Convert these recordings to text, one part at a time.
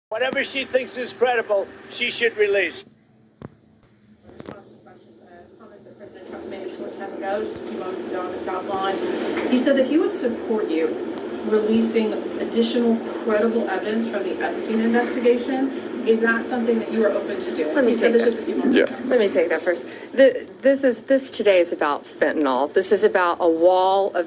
Whatever she thinks is credible, she should release. Comments that President Trump made a short time ago, just a few months ago on the South Lawn. He said that he would support you releasing additional credible evidence from the Epstein investigation. Is that something that you are open to doing? Let me He said take this that. just a few months ago. Let me take that first. This today is about fentanyl. This is about a wall of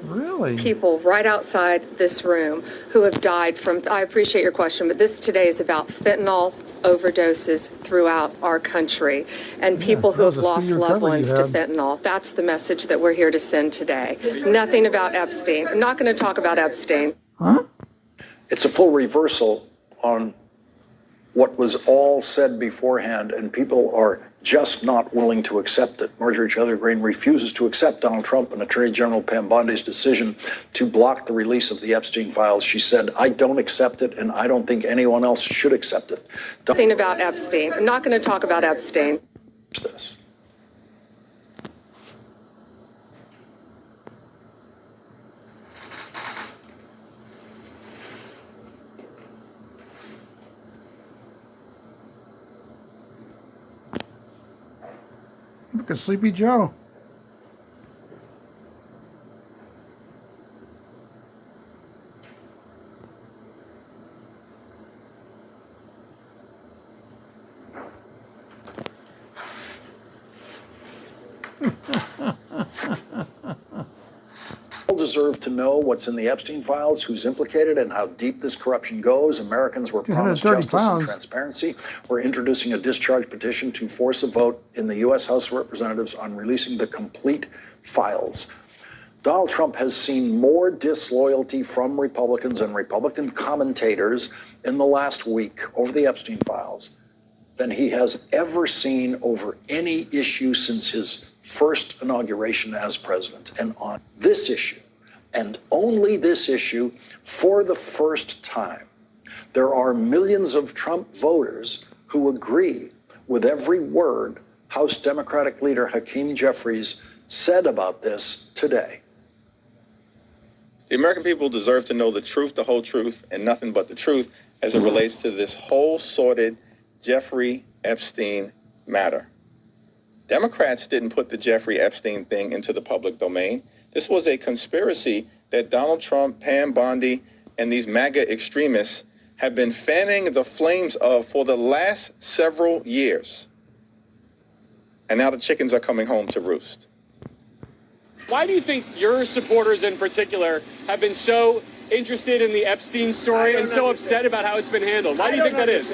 people right outside this room who have died from, I appreciate your question, but this today is about fentanyl overdoses throughout our country and people who have lost loved ones to fentanyl. That's the message that we're here to send today. Nothing about Epstein. I'm not going to talk about Epstein. Huh? It's a full reversal on what was all said beforehand, and people are just not willing to accept it. Marjorie Taylor Greene refuses to accept Donald Trump and Attorney General Pam Bondi's decision to block the release of the Epstein files. She said, I don't accept it, and I don't think anyone else should accept it. Nothing about Epstein. I'm not going to talk about Epstein. Look at Sleepy Joe. Deserve to know what's in the Epstein files, who's implicated, and how deep this corruption goes. Americans were promised justice and transparency. We're introducing a discharge petition to force a vote in the U.S. House of Representatives on releasing the complete files. Donald Trump has seen more disloyalty from Republicans and Republican commentators in the last week over the Epstein files than he has ever seen over any issue since his first inauguration as president. And on this issue, and only this issue, for the first time, there are millions of Trump voters who agree with every word House Democratic leader Hakeem Jeffries said about this today. The American people deserve to know the truth, the whole truth, and nothing but the truth as it relates to this whole sordid Jeffrey Epstein matter. Democrats didn't put the Jeffrey Epstein thing into the public domain. This was a conspiracy that Donald Trump, Pam Bondi, and these MAGA extremists have been fanning the flames of for the last several years. And now the chickens are coming home to roost. Why do you think your supporters in particular have been so interested in the Epstein story and so upset about how it's been handled? Why do you think that is?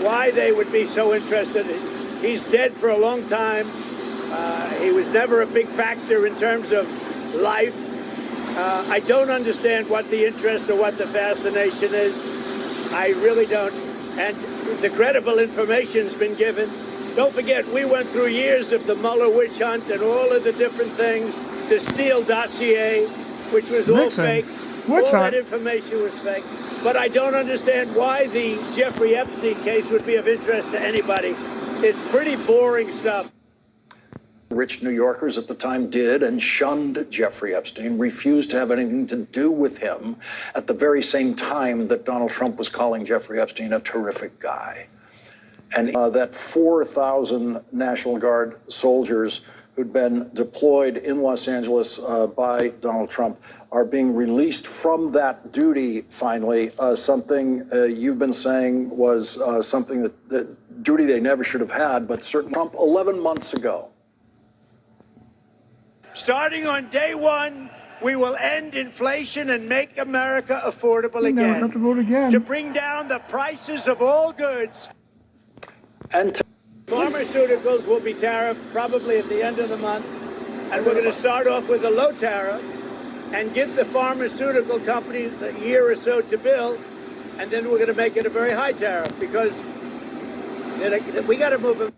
Why they would be so interested. He's dead for a long time. He was never a big factor in terms of life. I don't understand what the interest or what the fascination is. I really don't. And the credible information's been given. Don't forget, we went through years of the Mueller witch hunt and all of the different things, the Steele dossier, which was all fake. All that information was fake. But I don't understand why the Jeffrey Epstein case would be of interest to anybody. It's pretty boring stuff. Rich New Yorkers at the time did and shunned Jeffrey Epstein, refused to have anything to do with him at the very same time that Donald Trump was calling Jeffrey Epstein a terrific guy. And that 4,000 National Guard soldiers who'd been deployed in Los Angeles by Donald Trump are being released from that duty finally, something you've been saying was something that duty they never should have had, but certainly Trump 11 months ago. Starting on day one, we will end inflation and make America affordable again. Have to vote again. To bring down the prices of all goods. And pharmaceuticals will be tariffed probably at the end of the month. And we're going to start off with a low tariff and give the pharmaceutical companies a year or so to build. And then we're going to make it a very high tariff because we got to move them.